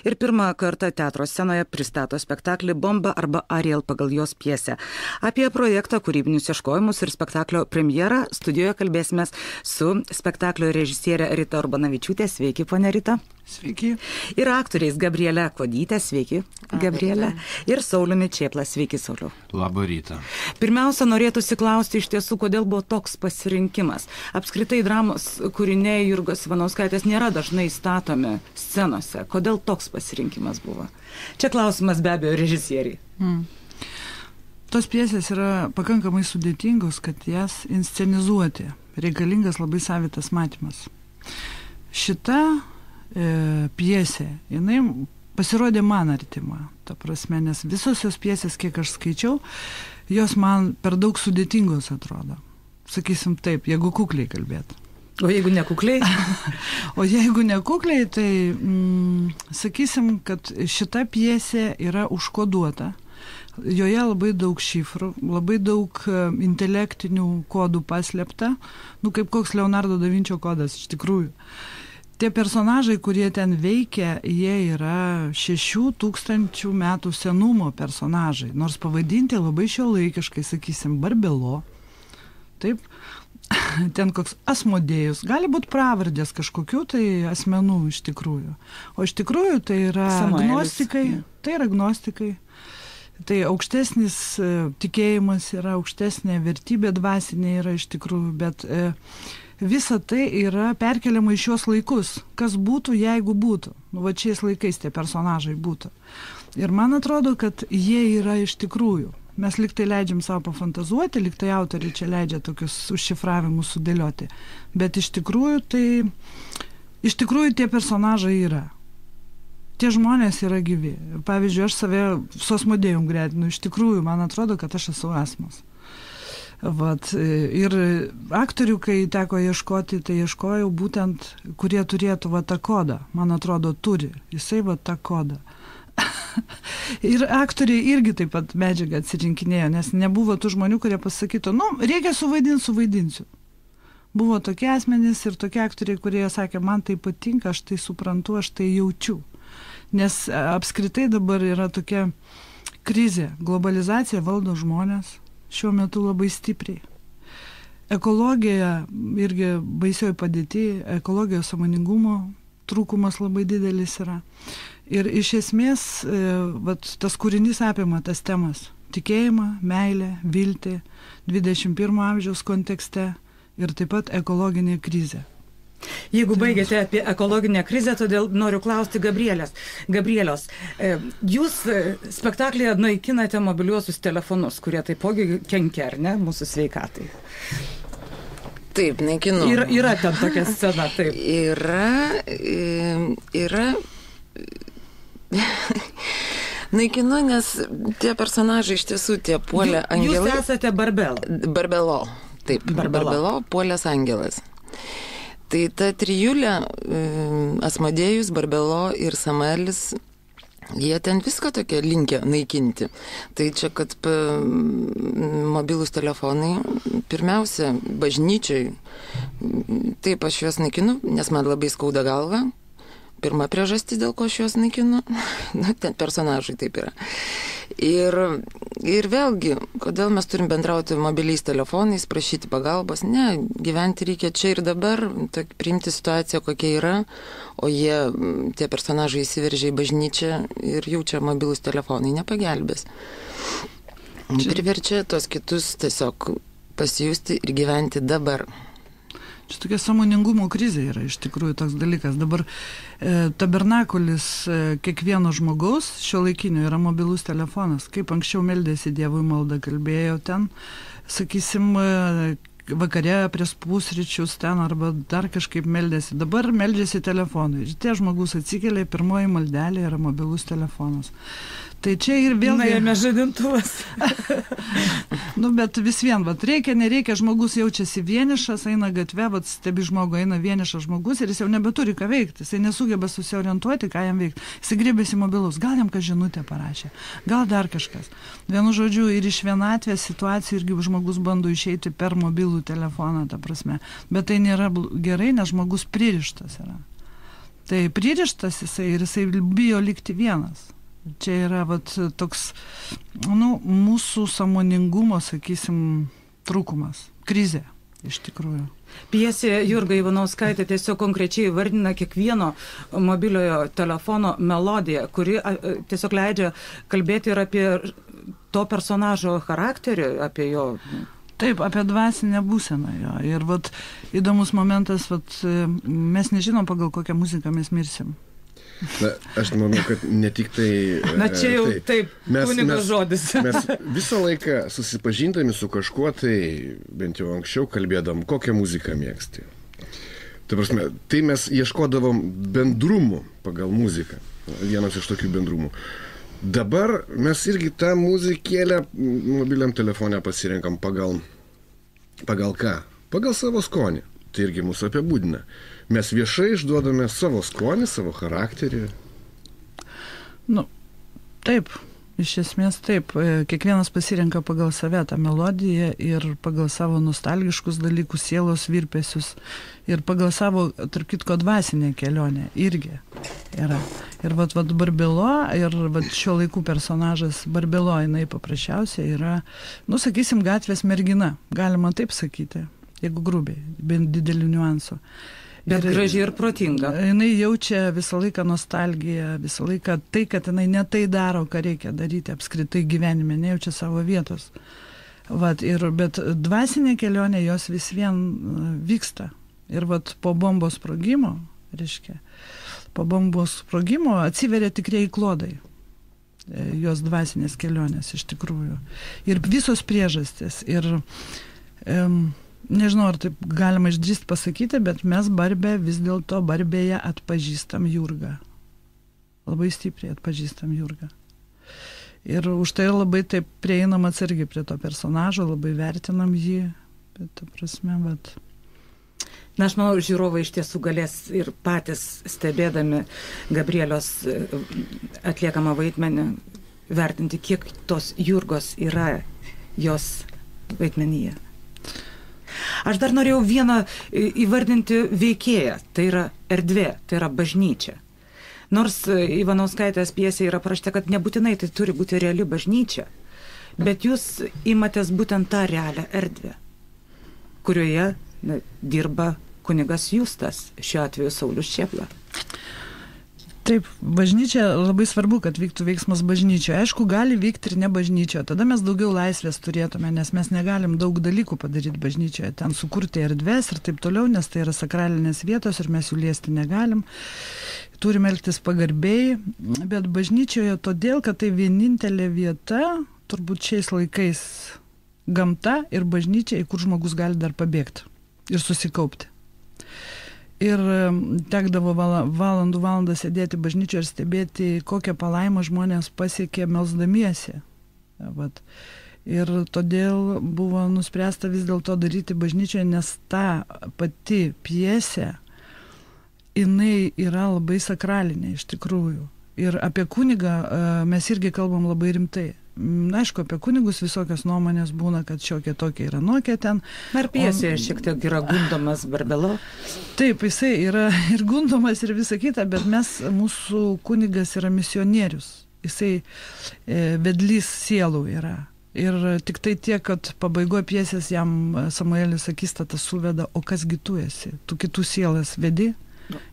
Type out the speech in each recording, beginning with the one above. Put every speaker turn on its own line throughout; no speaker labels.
ir pirmą kartą teatro scenoje pristato spektaklį Bomba arba Ariel pagal jos pjesę. Apie projektą, kūrybinius ieškojimus ir spektaklio premjerą studijoje kalbėsime su spektaklio režisierė Rita Urbanavičiūtė. Sveiki, ponia Rita.
Sveiki.
Ir aktoriais Gabrielė Kuodytė. Sveiki, Gabrielė. Ir Sauliumi Čėpla. Sveiki, Sauliau.
Labą rytą.
Pirmiausia, norėtųsi klausti iš tiesų, kodėl buvo toks pasirinkimas. Apskritai dramos kūriniai Jurgos Ivanauskaitės nėra dažnai statomi scenose. Kodėl toks pasirinkimas buvo? Čia klausimas be abejo režisieriai.
Tos pjesės yra pakankamai sudėtingos, kad jas inscenizuoti. Reikalingas labai savitas matymas. Šita pjesė, jinai pasirodė man artima, ta prasme, nes visos jos pjesės, kiek aš skaičiau, jos man per daug sudėtingos atrodo. Sakysim taip, jeigu kukliai kalbėt.
O jeigu nekukliai?
O jeigu nekukliai, tai sakysim, kad šita pjesė yra užkoduota. Joje labai daug šifrų, labai daug intelektinių kodų paslėpta, kaip koks Leonardo da Vinčio kodas iš tikrųjų. Tie personažai, kurie ten veikia, jie yra 6000 metų senumo personažai, nors pavadinti labai šiuolaikiškai, sakysim, Barbelo. Taip, ten koks Asmodėjus, gali būti pravardės kažkokių tai asmenų iš tikrųjų. O iš tikrųjų tai yra agnostikai. Tai aukštesnis tikėjimas yra, aukštesnė vertybė dvasinė yra iš tikrųjų, bet visa tai yra perkeliama į šios laikus. Kas būtų, jeigu būtų? Va šiais laikais tie personažai būtų. Ir man atrodo, kad jie yra iš tikrųjų. Mes liktai leidžiam savo pafantazuoti, liktai autoriai čia leidžia tokius užšifravimus sudėlioti. Bet iš tikrųjų tie personažai yra. Tie žmonės yra gyvi. Pavyzdžiui, aš save su Asmodėjum gretinu. Iš tikrųjų, man atrodo, kad aš esu Asmas. Ir aktorių, kai teko ieškoti, tai ieškojau būtent, kurie turėtų tą kodą. Man atrodo, turi. Jisai tą kodą. Ir aktoriai irgi taip pat medžiagą atsirinkinėjo, nes nebuvo tų žmonių, kurie pasakytų, reikia suvaidinsiu. Buvo tokie asmenys ir tokie aktoriai, kurie sakė, man tai patinka, aš tai suprantu, aš tai jaučiu. Nes apskritai dabar yra tokia krizė. Globalizacija valdo žmonės šiuo metu labai stipriai. Ekologija irgi baisioj padėty, ekologijos sąmoningumo trūkumas labai didelis yra. Ir iš esmės tas kūrinys apima tas temas. Tikėjimą, meilę, viltį, 21 amžiaus kontekste ir taip pat ekologinė krizė.
Jeigu baigėte apie ekologinę krizę, todėl noriu klausti Gabrielios. Jūs spektaklyje naikinate mobiliuosius telefonus, kurie taipogi kenkia, ar ne, mūsų sveikatai?
Taip, naikinu.
Yra ten tokia scena, taip.
Yra. Naikinu, nes tie personažai iš tiesų tie puolė angelai.
Jūs esate
Barbelo. Taip, Barbelo puolės angelas. Tai ta trijulė, Asmodėjus, Barbelo ir Samaelis, jie ten viską tokia linkę naikinti. Tai čia, kad mobilūs telefonai, pirmiausia, bažnyčioj, taip aš juos naikinu, nes man labai skauda galva. Pirma priežastis, dėl ko aš juos naikinu, ten personažai taip yra. Ir vėlgi, kodėl mes turim bendrauti mobiliais telefonais, prašyti pagalbos? Ne, gyventi reikia čia ir dabar, priimti situaciją, kokia yra, o tie personažai įsiveržia į bažnyčią ir jaučia mobilus telefonai, nepagelbės. Priverčia tos kitus tiesiog pasijusti ir gyventi dabar.
Čia tokia sąmoningumo krizė yra iš tikrųjų toks dalykas. Dabar tabernakulis kiekvieno žmogaus šiuolaikinio yra mobilus telefonas. Kaip anksčiau meldėsi Dievui maldą, kalbėjo ten, sakysim, vakare prieš pusryčius ten arba dar kažkaip meldėsi. Dabar meldžiasi telefonai. Ir tie žmogus atsikelia, pirmoji maldelė yra mobilus telefonas. Tai čia ir vėlgi...
Jame žadintuvas.
Bet vis vien, reikia, nereikia, žmogus jaučiasi vienišas, eina gatve, stebi žmogų, eina vienišas žmogus ir jis jau nebeturi ką veikti, jis nesugeba susiorientuoti, ką jam veikti. Jis grėbėsi mobilus, gal jam kas žinutę parašė, gal dar kažkas. Vienu žodžiu, ir iš vienatvės situacijų irgi žmogus bando išeiti per mobilų telefoną, ta prasme. Bet tai nėra gerai, nes žmogus pririštas yra. Tai pririštas jisai ir jisai bijo likti vienas. Čia yra toks, mūsų sąmoningumo, sakysim, trūkumas, krizė iš tikrųjų.
Pjesė Jurga Ivanauskaitė tiesiog konkrečiai vardina kiekvieno mobiliojo telefono melodiją, kuri tiesiog leidžia kalbėti ir apie to personažo charakterį, apie jo...
Taip, apie dvasinę būseną jo. Ir įdomus momentas, mes nežinom, pagal kokią muziką mes mirsim.
Na, aš manau, kad ne tik tai...
Na, čia jau taip, kunigo žodis.
Mes visą laiką susipažindami su kažkuo, tai bent jau anksčiau kalbėdam, kokią muziką mėgsti. Tai mes ieškodavom bendrumų pagal muziką. Vienas iš tokių bendrumų. Dabar mes irgi tą muzikėlę mobiliam telefone pasirenkam pagal ką? Pagal savo skonį. Tai irgi mūsų apibūdina. Mes viešai išduodame savo skonį, savo charakterį.
Taip, iš esmės taip. Kiekvienas pasirenka pagal save tą melodiją ir pagal savo nostalgiškus dalykus, sielos virpesius ir pagal savo, tarp kitko, dvasinę kelionę irgi yra. Ir Barbelo ir šio laikų personažas Barbelo, jinai paprasčiausiai yra, sakysim, gatvės mergina, galima taip sakyti, jeigu grubiai, bent didelių niuansų.
Bet gražiai ir protinga.
Jinai jaučia visą laiką nostalgiją, visą laiką tai, kad jinai ne tai daro, ką reikia daryti apskritai gyvenime, nejaučia savo vietos. Bet dvasinė kelionė jos vis vien vyksta. Ir po bombos sprogimo, atsiveria tikrieji klodai jos dvasinės kelionės iš tikrųjų. Ir visos priežastys. Ir nežinau, ar taip galima išdrįsti pasakyti, bet mes vis dėlto Barbėje atpažįstam Jurgą. Labai stipriai atpažįstam Jurgą. Ir už tai labai taip prieinam atsargiai prie to personažo, labai vertinam jį. Bet ta prasme,
Na, aš manau, žiūrovai iš tiesų galės ir patys stebėdami Gabrielios atliekamą vaidmenį vertinti, kiek tos Jurgos yra jos vaidmenyje. Aš dar norėjau vieną įvardinti veikėją, tai yra erdvė, tai yra bažnyčia. Nors Ivanauskaitės pjesė yra parašyta, kad nebūtinai tai turi būti reali bažnyčia, bet jūs imatės būtent tą realią erdvę, kurioje dirba kunigas Justas, šiuo atveju Saulius Čėpla.
Taip, bažnyčia, labai svarbu, kad vyktų veiksmas bažnyčioje. Aišku, gali vykti ir ne bažnyčioje. Tada mes daugiau laisvės turėtume, nes mes negalim daug dalykų padaryti bažnyčioje. Ten sukurti erdvės ir taip toliau, nes tai yra sakralinės vietos ir mes jų liesti negalim. Turime elgtis pagarbiai, bet bažnyčioje todėl, kad tai vienintelė vieta, turbūt šiais laikais, gamta ir bažnyčia, į kur žmogus gali dar pabėgti ir susikaupti. Ir tekdavo valandų sėdėti bažnyčioje ir stebėti, kokią palaimą žmonės pasiekė melsdamiesi. Ir todėl buvo nuspręsta vis dėlto daryti bažnyčioje, nes ta pati pjesė, jinai yra labai sakralinė iš tikrųjų. Ir apie kunigą mes irgi kalbam labai rimtai. Aišku, apie kunigus visokios nuomonės būna, kad šiokia tokia yra nokia ten.
Ar pjesėje šiek tiek yra gundomas Barbelo?
Taip, jisai yra ir gundomas ir visa kita, bet mūsų kunigas yra misionierius. Jisai vedlys sielų yra. Ir tik tai tiek, kad pabaigoje pjesės jam Samuelis akistatą suveda, o kasgi tu esi? Tu kitų sielas vedi,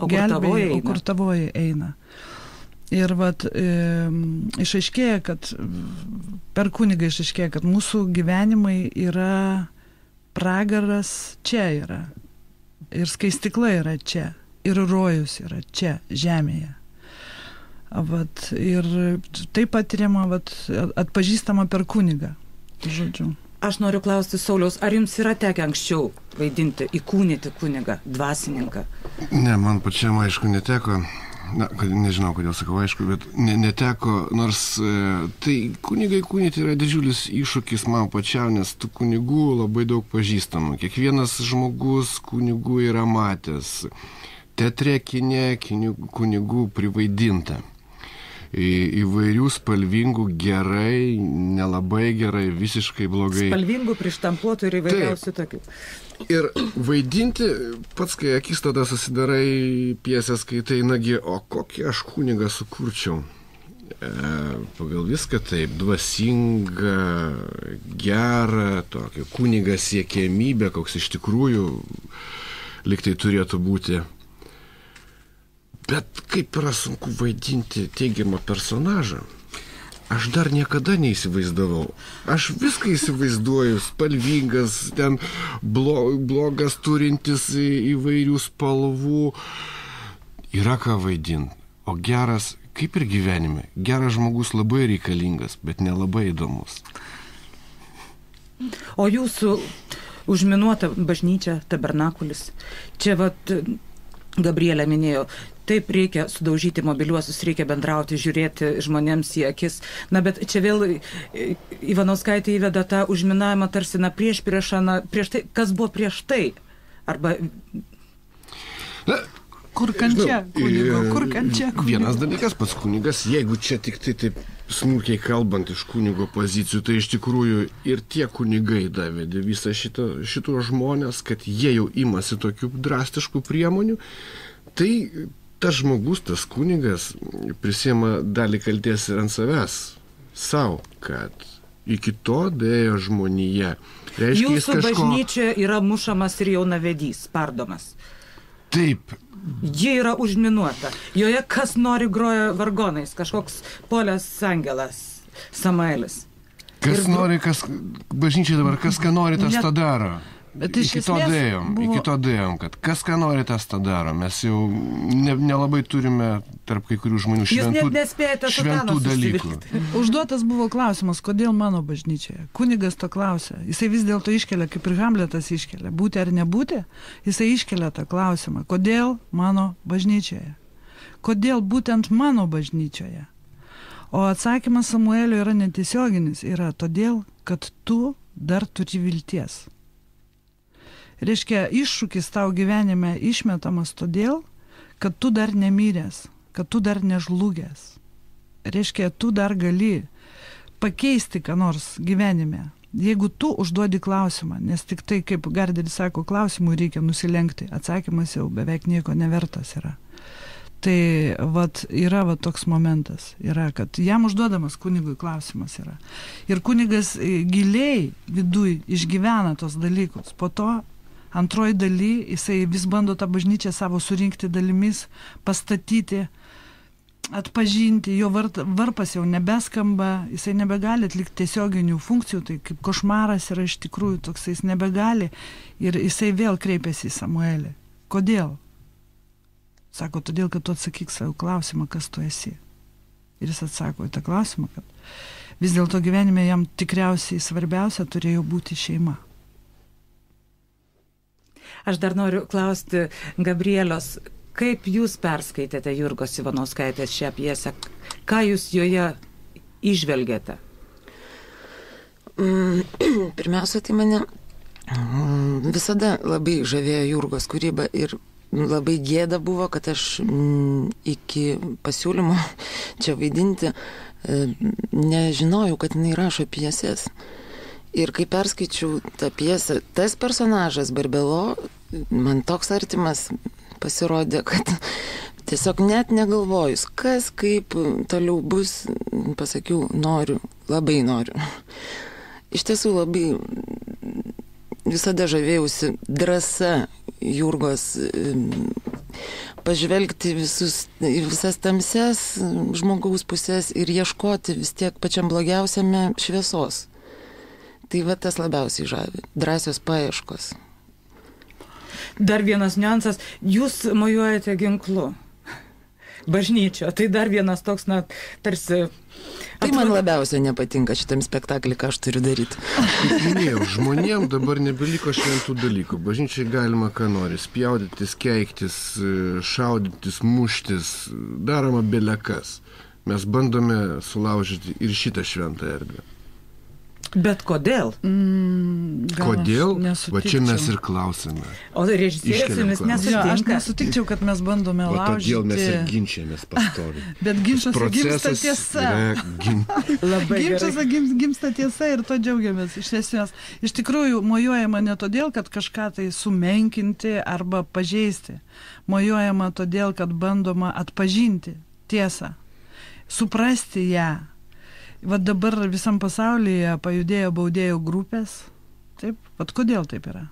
gelbėji, o kur tavoji eina. Ir išaiškėja, kad per kunigą išaiškėja, kad mūsų gyvenimai yra pragaras čia yra. Ir skaistikla yra čia. Ir rojus yra čia, žemėje. Ir taip patiriama, atpažįstama per kunigą. Žodžiu.
Aš noriu klausti Sauliaus, ar jums yra tekę anksčiau vaidinti, įkūnyti kunigą, dvasininką?
Ne, man pačiam aišku neteko. Na, nežinau, kodėl sakau aišku, bet neteko, nors tai kunigai kūnyti yra didžiulis iššūkis man pačiam, nes tų kunigų labai daug pažįstamų. Kiekvienas žmogus kunigų yra matęs. Teatre, kine, kunigų privaidinta. įvairių spalvingų, gerai, nelabai gerai, visiškai blogai.
Spalvingų, prištampuotų ir įvairiausių tokių.
Ir vaidinti, pats kai akis tada susidarai pjesės, kai tai, nagi, o kokį aš kunigą sukurčiau. Pagal viską taip, dvasinga, gera, tokia kuniga siekiamybė, koks iš tikrųjų liktai turėtų būti. Bet kaip yra sunku vaidinti teigiamą personažą, aš dar niekada neįsivaizdavau. Aš viską įsivaizduoju, spalvingas, ten blogas turintis įvairių spalvų. Yra ką vaidinti, o geras, kaip ir gyvenime, geras žmogus labai reikalingas, bet nelabai įdomus.
O jūsų užminuota bažnyčia, tabernakulis, čia vat Gabrielė minėjo, taip reikia sudaužyti mobiliuosius, reikia bendrauti, žiūrėti žmonėms į akis. Na, bet čia vėl Ivanauskaitė įveda tą užminavimą tarsi prieš tai, kas buvo prieš tai. Arba...
Kur kančia kunigo, kur kančia kunigo.
Vienas dalykas, pats kunigas, jeigu čia tik tai taip smulkiai kalbant iš kunigo pozicijų, tai iš tikrųjų ir tie kunigai davedė visą šito žmonės, kad jie jau imasi tokių drastiškų priemonių, tai tas žmogus, tas kunigas prisiema dalį kalties ir ant savęs, savo, kad iki to dėjo žmonija. Reiškia,
jūsų bažnyčia yra mušamas ir jaunavedys, spardomas.
Taip.
Ji yra užminuota. Joje kas nori groja vargonais, kažkoks Polas Angelas, Samuelis.
Kas nori, bažnyčia dabar, kas ką nori, tas tą daro.
Bet
iki to dėjom, kad kas ką nori, tas tą daro. Mes jau nelabai turime tarp kai kurių žmonių šventų dalykų.
Užduotas buvo klausimas, kodėl mano bažnyčioje. Kunigas to klausia. Jisai vis dėlto iškelia, kaip ir Hamletas iškelia, būti ar nebūti, jisai iškelia tą klausimą. Kodėl mano bažnyčioje? Kodėl būtent mano bažnyčioje? O atsakymas Samuelio yra netiesioginis. Yra todėl, kad tu dar turi vilties. Reiškia, iššūkis tau gyvenime išmetamas todėl, kad tu dar nemyręs, kad tu dar nežlugęs. Reiškia, tu dar gali pakeisti ką nors gyvenime. Jeigu tu užduodi klausimą, nes tik tai, kaip Gardelis sako, klausimui reikia nusilenkti, atsakymas jau beveik nieko nevertas yra. Tai yra toks momentas, yra, kad jam užduodamas kunigui klausimas yra. Ir kunigas giliai viduj išgyvena tos dalykus. Po to antroji daly, jisai vis bando tą bažnyčią savo surinkti dalimis, pastatyti, atpažinti, jo varpas jau nebeskamba, jisai nebegali atlikti tiesioginių funkcijų, tai kaip košmaras yra iš tikrųjų toks, jis nebegali ir jisai vėl kreipiasi į Samuelį. Kodėl? Sako, todėl, kad tu atsakyk savo klausimą, kas tu esi. Ir jis atsako į tą klausimą, kad vis dėlto gyvenime jam tikriausiai svarbiausia turėjo būti šeima.
Aš dar noriu klausti Gabrielios, kaip jūs perskaitėte Jurgos Ivanauskaitės šią pjesę? Ką jūs joje įžvelgėte?
Pirmiausia, tai mane visada labai žavėjo Jurgos kūryba ir labai gėda buvo, kad aš iki pasiūlymo čia vaidinti nežinojau, kad jinai rašo pjesės. Ir kai perskaičiau tą pjesę, tas personažas Barbelo man toks artimas pasirodė, kad tiesiog net negalvojus, kas kaip toliau bus, pasakiau, noriu, labai noriu. Iš tiesų labai visada žavėjausi drąsa Jurgos pažvelgti visas tamses žmogaus pusės ir ieškoti vis tiek pačiam blogiausiame šviesos. Tai va tas labiausiai žavi. Drąsios paieškos.
Dar vienas niuansas. Jūs mojuojate ginklu. Bažnyčio. Tai dar vienas toks, tarsi...
Tai man labiausiai nepatinka šitam spektaklį, ką aš turiu daryti.
Kaip minėjau, žmonėm dabar nebeliko šventų dalykų. Bažnyčiai galima ką nori. Spjaudytis, keiktis, šaudytis, muštis. Daroma belekas. Mes bandome sulaužyti ir šitą šventą erdvę.
Bet kodėl?
Kodėl? Va čia mes ir klausime.
O režisierius jumis nesutinka.
Aš nesutikčiau, kad mes bandome laužyti.
Todėl mes ir ginčiamės pastoviai.
Bet ginčuose gimsta tiesa. Ginčuose gimsta tiesa ir to džiaugiamės. Iš tikrųjų, mojuojama ne todėl, kad kažką tai sumenkinti arba pažeisti. Mojuojama todėl, kad bandoma atpažinti tiesą, suprasti ją. Vat dabar visam pasaulyje pajudėjo baudėjų grupės. Taip, vat kodėl taip yra?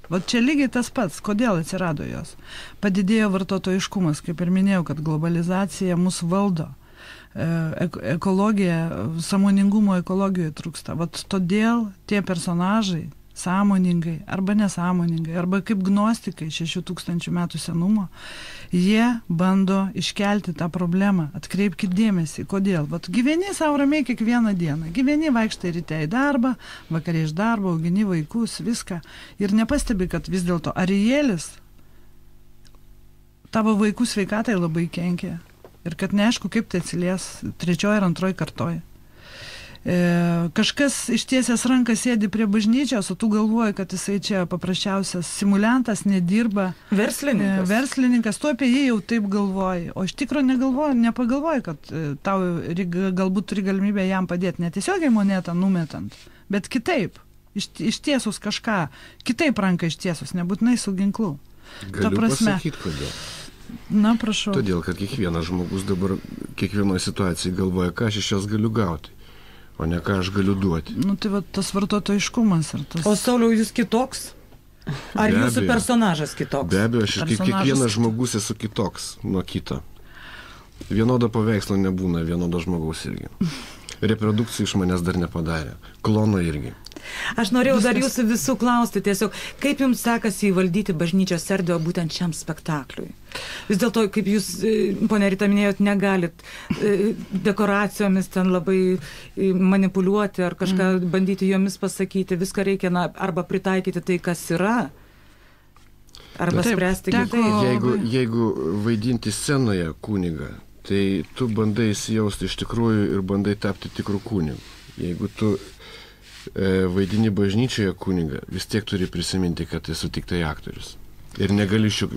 Vat čia lygiai tas pats, kodėl atsirado jos. Padidėjo vartotojiškumas, kaip ir minėjau, kad globalizacija mus valdo. Ekologija, sąmoningumo ekologijoje trūksta. Vat todėl tie personažai sąmoningai arba nesąmoningai, arba kaip gnostikai 6000 metų senumo, jie bando iškelti tą problemą. Atkreipkit dėmesį, kodėl. Vat gyveni savo ramiai kiekvieną dieną. Gyveni, vaikštai ryte į darbą, vakare iš darbo, augini vaikus, viską. Ir nepastebi, kad vis dėlto Arielis tavo vaikų sveikatai labai kenkia. Ir kad neaišku, kaip tai atsilies 3. ir 2. kartoje. Kažkas ištiesęs ranką sėdi prie bažnyčios, o tu galvoji, kad jisai čia paprasčiausias simuliantas, nedirba. Verslininkas, tu apie jį jau taip galvoji, o iš tikro nepagalvoji, kad tau galbūt turi galimybę jam padėti, netiesiogiai monetą numetant, bet kitaip, ištiesus kažką, kitaip ranką ištiesus, nebūtinai su ginklu.
Galiu pasakyti, kodėl.
Na, prašau.
Todėl, kad kiekvienas žmogus dabar kiekvienoje situacijoje galvoja, ką aš iš jos galiu gauti, o ne ką aš galiu duoti.
Nu, tai va, tas vartotojiškumas. Tas...
O Sauliau, jūs kitoks? Ar jūsų personažas kitoks?
Be abejo, aš kaip kiekvienas žmogus esu kitoks nuo kito. Vienodo paveikslo nebūna, vienodo žmogaus irgi. Reprodukcijų iš manęs dar nepadarė. Klono irgi.
Aš norėjau dar jūsų visų klausti tiesiog, kaip jums sekasi įvaldyti bažnyčios erdvę būtent šiam spektakliui? Vis dėlto, kaip jūs, ponia Rita, minėjot, negalit dekoracijomis ten labai manipuliuoti ar kažką bandyti jomis pasakyti. Viską reikia arba pritaikyti tai, kas yra, arba spręsti kitaip.
Jeigu vaidinti scenoje kunigą, tai tu bandai įsijausti iš tikrųjų ir bandai tapti tikrų kunigų. Jeigu tu vaidini bažnyčioje kunigą, vis tiek turi prisiminti, kad esi tik tai aktorius. Ir negali šių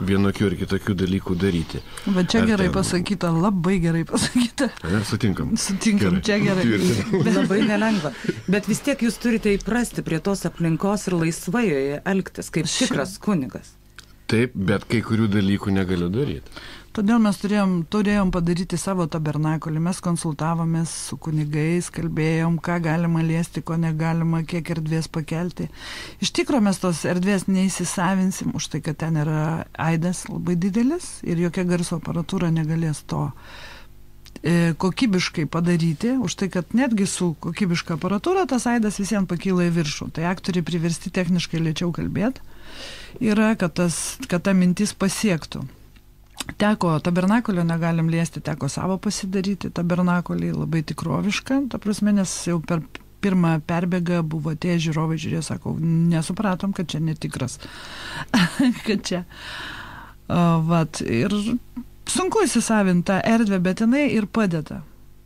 vienokių ir kitokių dalykų daryti.
Va čia gerai pasakyta, labai gerai pasakyta.
Sutinkam.
Sutinkam, čia gerai.
Labai nelengva. Bet vis tiek jūs turite įprasti prie tos aplinkos ir laisvai joje elgtis, kaip tikras kunigas.
Taip, bet kai kurių dalykų negaliu daryti.
Todėl mes turėjom padaryti savo tabernakulį, mes konsultavomės su kunigais, kalbėjom, ką galima liesti, ko negalima, kiek erdvės pakelti. Iš tikrųjų mes tos erdvės neįsisavinsim, už tai, kad ten yra aidas labai didelis ir jokia garso aparatūra negalės to kokybiškai padaryti, už tai, kad netgi su kokybiška aparatūra tas aidas visiems pakyla į viršų. Tai aktoriai priversti techniškai lėčiau kalbėti yra, kad ta mintis pasiektų. Teko tabernakulio negalim liesti, teko savo pasidaryti tabernakulį, labai tikrovišką, ta prasme, nes jau per pirmą perbėgą buvo tie žiūrovai, žiūrėjo, sako, nesupratom, kad čia netikras. Kad čia. Vat, ir sunku įsisavinti tą erdvę, bet jinai ir padeda.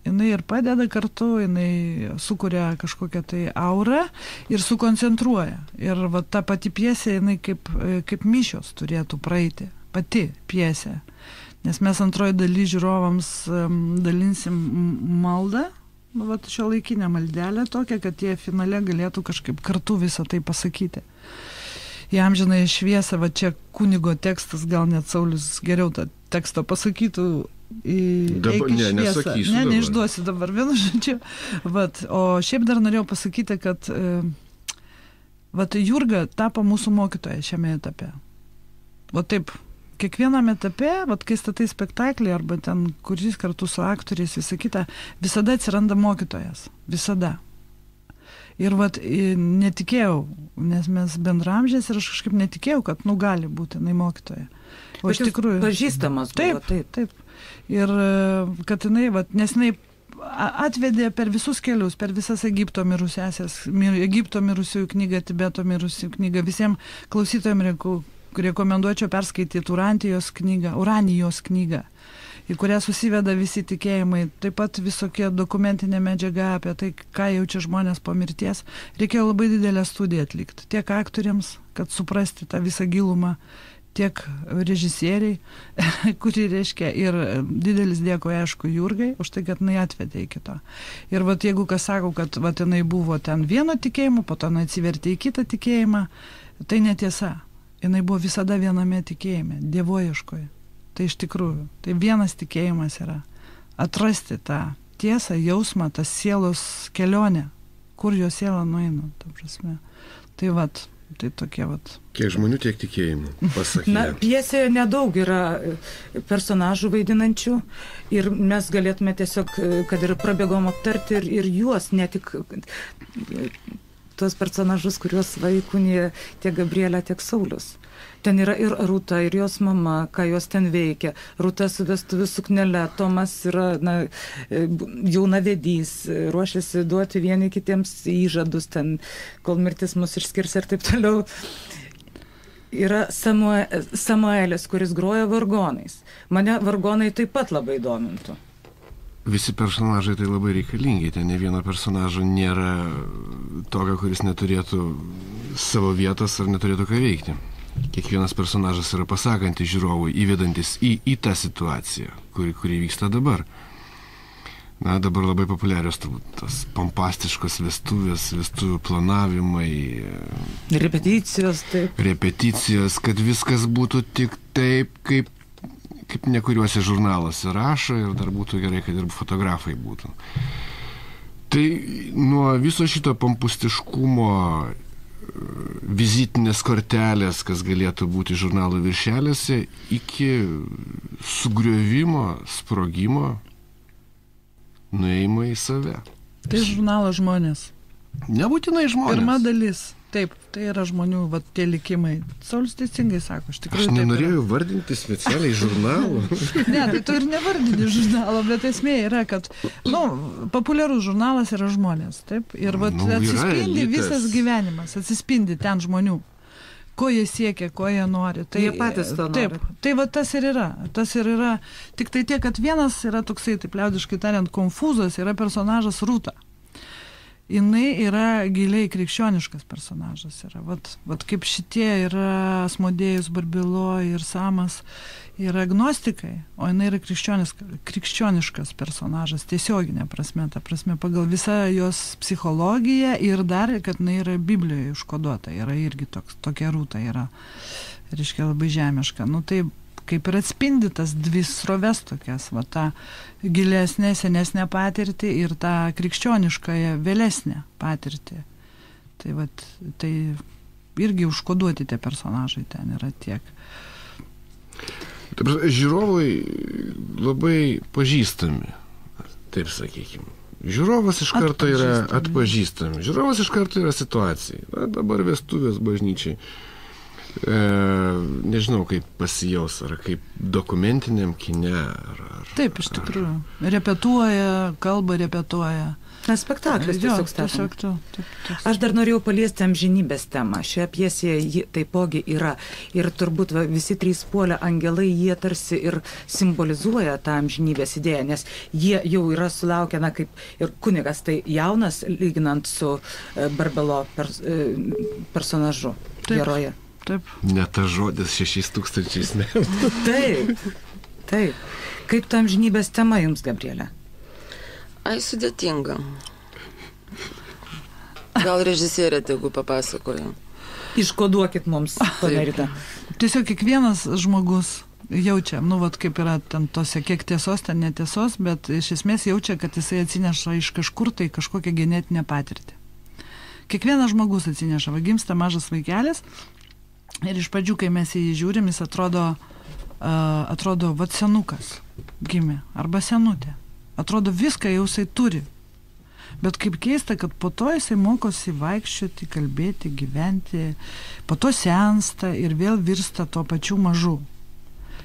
Jinai ir padeda kartu, jinai sukuria kažkokią tai aurą ir sukoncentruoja. Ir va, ta pati pjesė, jinai kaip mišios turėtų praeiti. Pati pjesė. Nes mes antroji daly žiūrovams dalinsim maldą, vat šio laikinę maldelę tokią, kad jie finale galėtų kažkaip kartu visą tai pasakyti. Į amžinąją šviesą, va čia kunigo tekstas, gal net Saulius geriau tą tekstą pasakytų.
Nesakysiu.
Neišduosiu dabar vienu žodžiu. Vat, o šiaip dar norėjau pasakyti, kad vat Jurga tapo mūsų mokytoja šiame etape. Va taip. Kiekviename etape, vat, kai statai spektaklį arba ten kuris kartu su aktoriais, visą kitą, visada atsiranda mokytojas. Visada. Ir vat, netikėjau, nes mes bendramžės ir aš kažkaip netikėjau, kad gali būti jinai mokytoja. O iš tikrųjų...
Pažįstamas buvo.
Taip. Ir kad jinai, vat, nes jinai atvedė per visus kelius, per visas Egipto mirusiųjų knygą, Tibeto mirusiųjų knygą, visiems klausytojams rekomenduočiau perskaityti Uranijos knygą. į kurią susiveda visi tikėjimai, taip pat visokie dokumentinė medžiaga apie tai, ką jaučia žmonės po mirties. Reikėjo labai didelę studiją atlikti, tiek aktoriams, kad suprasti tą visą gilumą, tiek režisieriai, kuri reiškia, ir didelis dėkui, aišku, Jurgai, už tai, kad jinai atvedė iki to. Ir vat jeigu kas sako, kad vat jinai buvo ten vieno tikėjimo, po to jinai atsivertė į kitą tikėjimą, tai netiesa. Jinai buvo visada viename tikėjime, dievoieškoje. Tai iš tikrųjų, tai vienas tikėjimas yra atrasti tą tiesą, jausmą, tą sielos kelionę, kur jo siela nueina, ta prasme. Tai vat, tai tokie vat.
Kiek žmonių, tiek tikėjimų, pasakė.
Na, pjesėje nedaug yra personažų vaidinančių ir mes galėtume tiesiog, kad ir prabėgom aptarti ir juos, ne tik tuos personažus, kuriuos vaikūnė tiek Gabrielė, tiek Saulius. Ten yra ir Rūta, ir jos mama, ką jos ten veikia. Rūta su vestuvių suknele, Tomas yra jaunavedys, ruošiasi duoti vieni kitiems įžadus ten, kol mirtis mus išskirs ir taip toliau. Yra Samuelis, kuris groja vargonais. Mane vargonai taip pat labai domintų.
Visi personažai tai labai reikalingi, ten ne vieno personažo nėra tokio, kuris neturėtų savo vietos ar neturėtų ką veikti. Kiekvienas personažas yra pasakantis žiūrovui, įvedantis į tą situaciją, kuri vyksta dabar. Na, dabar labai populiarios tas pompastiškos vestuvės, vestuvių planavimai.
Repeticijos, taip.
Repeticijos, kad viskas būtų tik taip, kaip nekuriuose žurnaluose rašo ir dar būtų gerai, kad ir fotografai būtų. Tai nuo viso šito pompustiškumo vizitinės kortelės, kas galėtų būti žurnalų viršelėse, iki sugriovimo, sprogimo, nuėjimo į save.
Tai žurnalas žmonės.
Nebūtinai žmonės.
Pirma dalis. Taip, tai yra žmonių, vat, tie likimai. Saulius teisingai sako, iš tikrųjų.
Aš nenorėjau vardinti specialiai žurnalų.
Ne, tai tu ir nevardini žurnalo, bet esmė yra, kad, populiarus žurnalas yra žmonės, taip? Ir vat, atsispindi visas gyvenimas, atsispindi ten žmonių. Ko jie siekia, ko jie nori. Tai,
jie patys to nori.
Taip, tai va tas ir yra. Tas ir yra. Tik tai tiek, kad vienas yra toksai, taip liaudiškai tariant, konfūzas, yra personažas Rūta. Jinai yra giliai krikščioniškas personažas. Yra. Vat kaip šitie yra Asmodėjus, Barbilo ir Samas yra agnostikai, o jinai yra krikščioniškas personažas, tiesioginė prasme, ta prasme, pagal visą jos psichologiją ir dar, kad jinai yra Biblijoje užkoduota, yra irgi tokia Rūta yra, reiškia labai žemiška. Nu tai kaip ir atspindi tas dvi sroves tokias, va tą gilesnę, senesnę patirtį ir tą krikščioniškąją vėlesnę patirtį. Tai va, tai irgi užkoduoti tie personažai ten yra tiek.
Žiūrovai labai pažįstami, taip sakykime. Žiūrovas iš karto yra atpažįstami. Žiūrovas iš karto yra situacijai. Na, dabar vestuvės bažnyčiai. Nežinau, kaip pasijaus, ar kaip dokumentiniam kine.
Taip, iš tikrųjų. Repetuoja, kalba repetuoja.
Na, spektaklis tiesiog statoma. Aš dar norėjau paliesti amžinybės temą. Šioje pjesėje ji taipogi yra. Ir turbūt visi trys puolę angelai, jie tarsi ir simbolizuoja tą amžinybės idėją, nes jie jau yra sulaukę, na, kaip ir kunigas, tai jaunas, lyginant su Barbelo personažu, heroje.
Taip.
Ne tas žodis 6000 metų.
Taip. Kaip ta amžinybės tema jums, Gabrielė?
Ai, sudėtinga. Gal režisierė tegu papasakoja.
Iškoduokit mums, ponia Rita.
Tiesiog kiekvienas žmogus jaučia, kaip yra ten tose, kiek tiesos, ten netiesos, bet iš esmės jaučia, kad jisai atsineša iš kažkur tai kažkokią genetinę patirtį. Kiekvienas žmogus atsineša, gimsta mažas vaikelis ir iš pradžių, kai mes jį žiūrim, jis atrodo vat senukas gimė, arba senutė. Atrodo, viską jau jisai turi. Bet kaip keista, kad po to jisai mokosi vaikščioti, kalbėti, gyventi, po to sensta ir vėl virsta tuo pačiu mažu.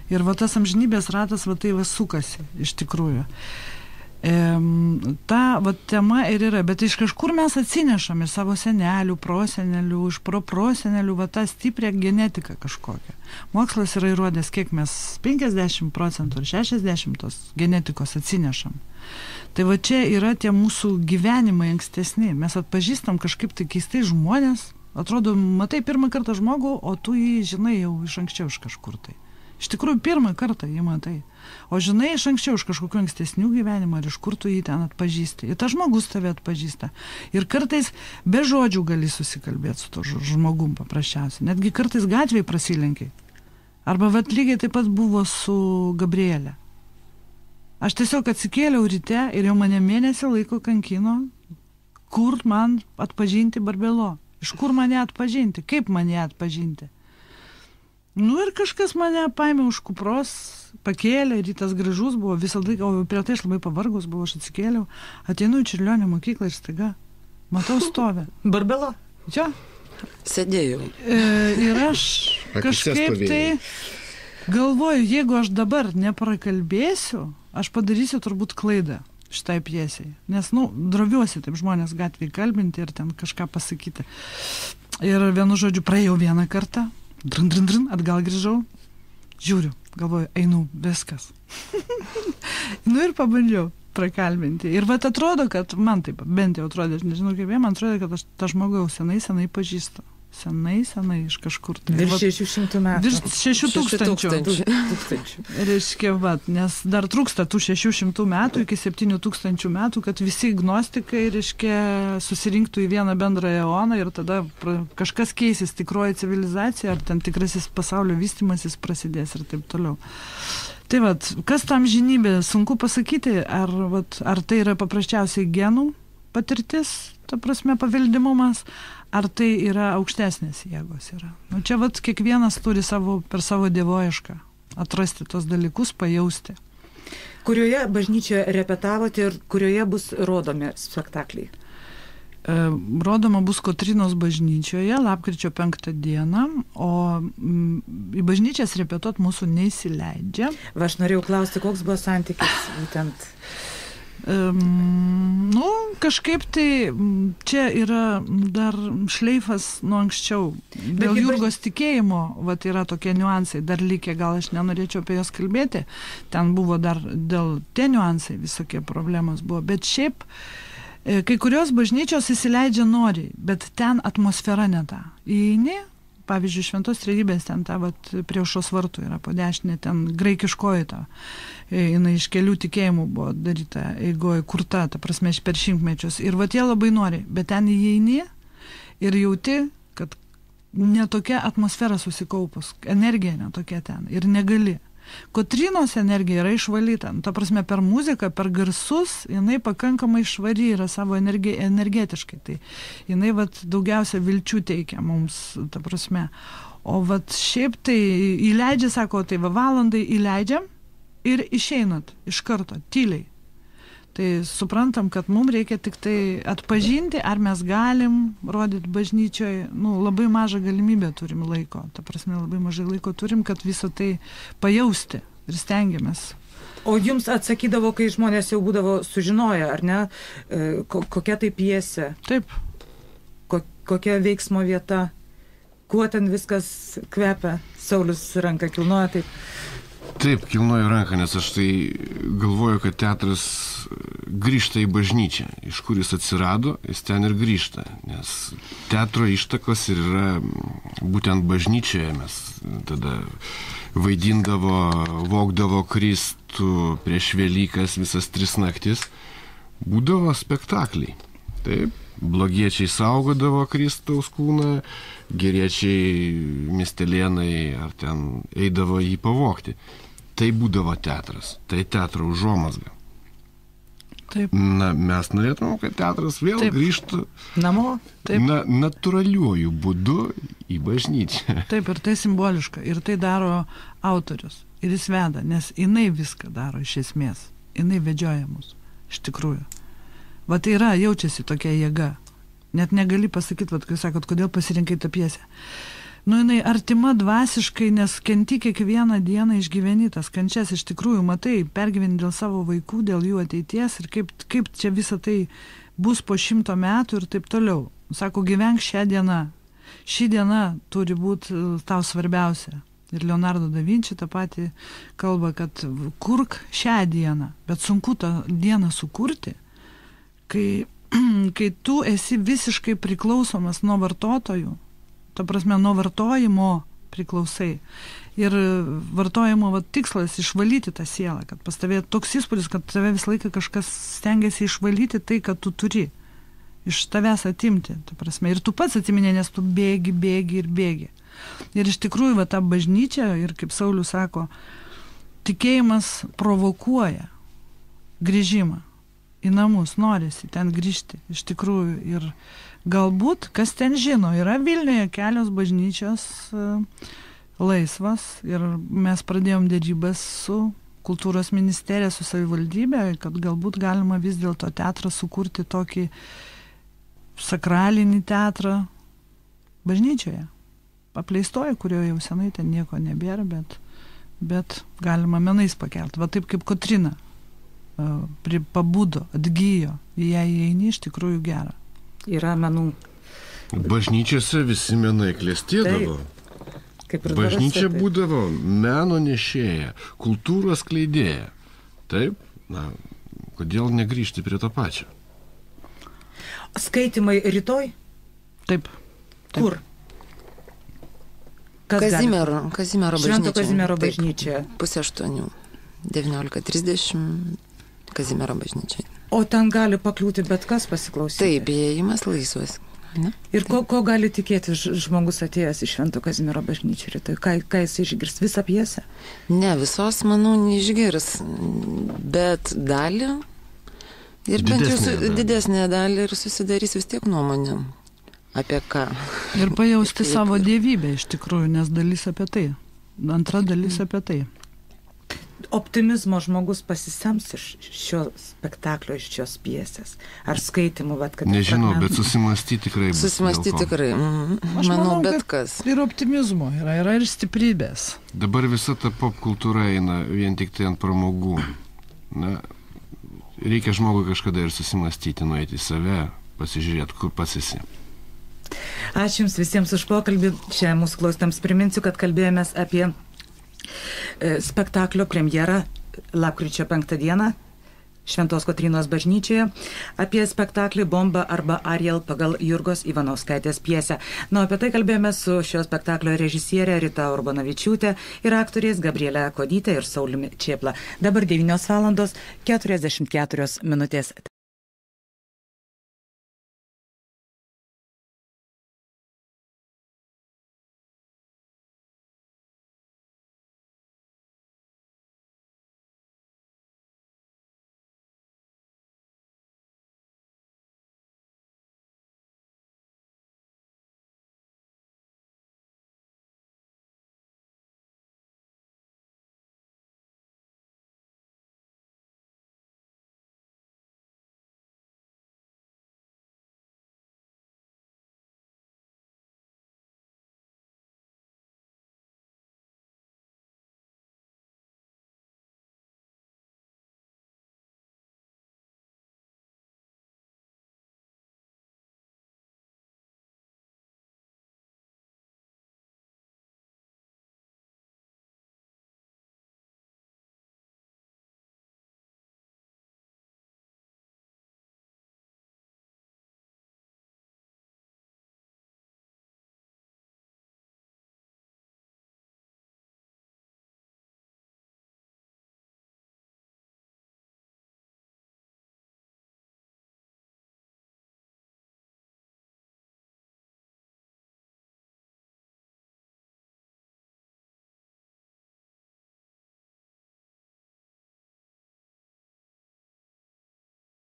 Ir va tas amžinybės ratas, va tai va sukasi, iš tikrųjų. Ta tema ir yra, bet iš kažkur mes atsinešam iš savo senelių, prosenelių, iš prosenelių, tą stiprią genetiką kažkokią. Mokslas yra įrodęs, kiek mes 50% ar 60% tos genetikos atsinešam. Tai va čia yra tie mūsų gyvenimai ankstesni. Mes atpažįstam kažkaip tai keistai žmonės. Atrodo, matai pirmą kartą žmogų, o tu jį žinai jau iš anksčiau iš kažkur tai. Iš tikrųjų, pirmą kartą jį matai. O žinai iš anksčiau iš kažkokių ankstesnių gyvenimų, ar iš kur tu jį ten atpažįsti. Ir tas žmogus tave atpažįsta. Ir kartais be žodžių gali susikalbėti su to žmogum paprasčiausiai. Netgi kartais gatvėje prasilenkiai. Arba vat lygiai taip pat buvo su Gabrielė. Aš tiesiog atsikėliau ryte ir jau mane mėnesį laiko kankino, kur man atpažinti Barbelo. Iš kur mane atpažinti, kaip mane atpažinti. Ir kažkas mane paėmė už kupros, pakėlė, rytas gražus buvo, visą laiką, o prie tai aš labai pavargus buvau, aš atsikėliau, ateinu į Čiurlionio mokyklą ir staiga matau stovę.
Barbelo?
Čia?
Sėdėjau.
Ir aš kažkaip tai galvoju, jeigu aš dabar neprakalbėsiu, aš padarysiu turbūt klaidą šitai pjesei. Nes, droviuosi taip žmonės gatvėje kalbinti ir ten kažką pasakyti. Ir vienu žodžiu, praėjau vieną kartą, atgal grįžau, žiūriu, galvoju, einu, viskas. Ir pabandžiau prakalbinti. Ir vat atrodo, kad man taip, bent jau atrodo, aš nežinau kaip jie, man atrodo, kad aš tą žmogų jau senai pažįstu. Senai iš kažkur.
Virš 600 metų.
Virš 6000. Reiškia, nes dar trūksta tų 600 metų iki 7000 metų, kad visi gnostikai, reiškia, susirinktų į vieną bendrą eoną ir tada kažkas keisis, tikroji civilizacija, ar ten tikrasis pasaulio vystymasis prasidės ir taip toliau. Tai kas tam žinybė, sunku pasakyti, ar tai yra paprasčiausiai genų patirtis, ta prasme paveldimumas, ar tai yra aukštesnės jėgos yra. Čia kiekvienas turi per savo dievoiešką atrasti tos dalykus, pajausti.
Kurioje bažnyčioje repetavote ir kurioje bus rodomi spektakliai?
Rodoma bus Kotrynos bažnyčioje, lapkričio 5 dieną, o į bažnyčias repetuot mūsų neįsileidžia.
Aš norėjau klausti, koks buvo santykis būtent...
Kažkaip tai čia yra dar šleifas nuo anksčiau. Dėl Jurgos tikėjimo yra tokie niuansai, dar likę, gal aš nenorėčiau apie jos kalbėti, ten buvo dar dėl tie niuansai visokie problemos buvo, bet šiaip kai kurios bažnyčios įsileidžia noriai, bet ten atmosfera ne ta. Įeini, pavyzdžiui, Šventos Trejybės ten prie aušros vartų yra po dešinė, ten graikiškoji ta. Jinai iš kelių tikėjimų buvo daryta, eigoje kurta, ta prasme, per šimtmečius. Ir jie labai nori, bet ten įeini ir jauti, kad netokia atmosfera susikaupus, energija netokia ten ir negali. Kotrynos energija yra išvalyta, ta prasme, per muziką, per garsus, jinai pakankamai švari yra savo energetiškai. Tai jinai daugiausia vilčių teikia mums, ta prasme. O šiaip tai įleidžia, sako, tai valandai įleidžiam ir išeinat iš karto, tyliai. Tai suprantam, kad mums reikia tik tai atpažinti, ar mes galim rodyti bažnyčioje, labai mažą galimybę turim laiko, ta prasme, labai mažai laiko turim, kad visą tai pajausti ir stengiamės.
O jums atsakydavo, kai žmonės jau būdavo sužinoję, ar ne, kokia tai pjesė?
Taip.
Kokia veiksmo vieta, kuo ten viskas kvepia, Saulius ranką kilnoja taip?
Taip, kilnoju ranką, nes aš tai galvoju, kad teatras grįžta į bažnyčią. Iš kur jis atsirado, jis ten ir grįžta. Nes teatro ištakos ir yra būtent bažnyčioje. Mes tada vogdavo Kristų prieš Velykas visas 3 naktis. Būdavo spektakliai. Taip, blogiečiai saugodavo Kristaus kūną, geriečiai miestelėnai ar ten eidavo jį pavogti. Tai būdavo teatras, tai teatro užuomazga.
Taip.
Mes norėtume, kad teatras vėl grįžtų
namo,
natūraliuoju būdu į bažnyčią.
Taip, ir tai simboliška, ir tai daro autorius, ir jis veda, nes jinai viską daro iš esmės, jinai vedžioja mus, iš tikrųjų. Tai yra, jaučiasi tokia jėga. Net negali pasakyti, kai sakot, kodėl pasirinkai tą pjesę. jinai artima dvasiškai, nes kenti kiekvieną dieną išgyveni tas kančias, iš tikrųjų, matai, pergyveni dėl savo vaikų, dėl jų ateities ir kaip čia visa tai bus po 100 metų ir taip toliau. Sako, gyvenk šią dieną. Ši diena turi būti tau svarbiausia. Ir Leonardo da Vinci tą patį kalba, kad kurk šią dieną, bet sunku tą dieną sukurti, kai tu esi visiškai priklausomas nuo vartotojų, ta prasme, nuo vartojimo priklausai. Ir vartojimo tikslas išvalyti tą sielą, kad pas tavė toks įspūdis, kad tave visą laiką kažkas stengiasi išvalyti tai, kad tu turi. Iš tavęs atimti, ta prasme. Ir tu pats atiminė, nes tu bėgi ir bėgi. Ir iš tikrųjų, ta bažnyčia, ir kaip Saulius sako, tikėjimas provokuoja grįžimą į namus, norisi ten grįžti. Iš tikrųjų, ir galbūt, kas ten žino, yra Vilniuje kelios bažnyčios laisvas ir mes pradėjom dėrybas su kultūros ministerija, su savivaldybė, kad galbūt galima vis dėlto teatrą sukurti tokį sakralinį teatrą bažnyčioje. Apleistoje, kurioje jau senai ten nieko nebėra, bet galima menais pakelti. Va taip kaip Kotrina pabudo, atgyjo, į ją įeini, iš tikrųjų gera.
Yra menų.
Bažnyčiose visi menai klestėdavo. Bažnyčia būdavo meno nešėja, kultūros kleidėja. Taip, kodėl negrįžti prie to pačio?
Skaitimai rytoj?
Taip.
Kur?
Kazimiero bažnyčia.
Švento Kazimiero bažnyčia.
7:30, 19:30 Kazimiero bažnyčia.
O ten gali pakliūti bet kas pasiklausyti?
Taip, įėjimas laisvas. Ne?
Ir ko gali tikėti žmogus atėjęs į Švento Kazimiero bažnyčią rytoj? Ką jis išgirs? Visą pjesę?
Ne, visos, manau, neišgirs, bet dalį ir bent jau didesnė dalį ir susidarys vis tiek nuomonė. Apie ką?
Ir pajausti savo dievybę iš tikrųjų, nes dalis apie tai. Antra dalis apie tai.
Optimizmo žmogus pasisems iš šio spektaklio, iš šios pjesės? Ar skaitimų, kad...
Nežinau, bet susimastyti tikrai bus.
Susimastyti tikrai.
Aš manau,
bet kas.
Ir optimizmo yra ir stiprybės.
Dabar visa ta pop kultūra eina vien tik tai ant pramogų. Reikia žmogui kažkada ir susimastyti, nueiti į save, pasižiūrėti, kur pats esi.
Ačiū Jums visiems už pokalbį. Čia mūsų klausėtams priminsiu, kad kalbėjomės apie spektaklio premjerą lapkričio 5 dieną Šventos Kotrynos bažnyčioje, apie spektaklį Bomba arba Ariel pagal Jurgos Ivanauskaitės pjesę. Apie tai kalbėjome su šio spektaklio režisierė Rita Urbanavičiūtė ir aktoriais Gabrielė Kodytė ir Sauliumi Čėpla. Dabar 9:44 minutės.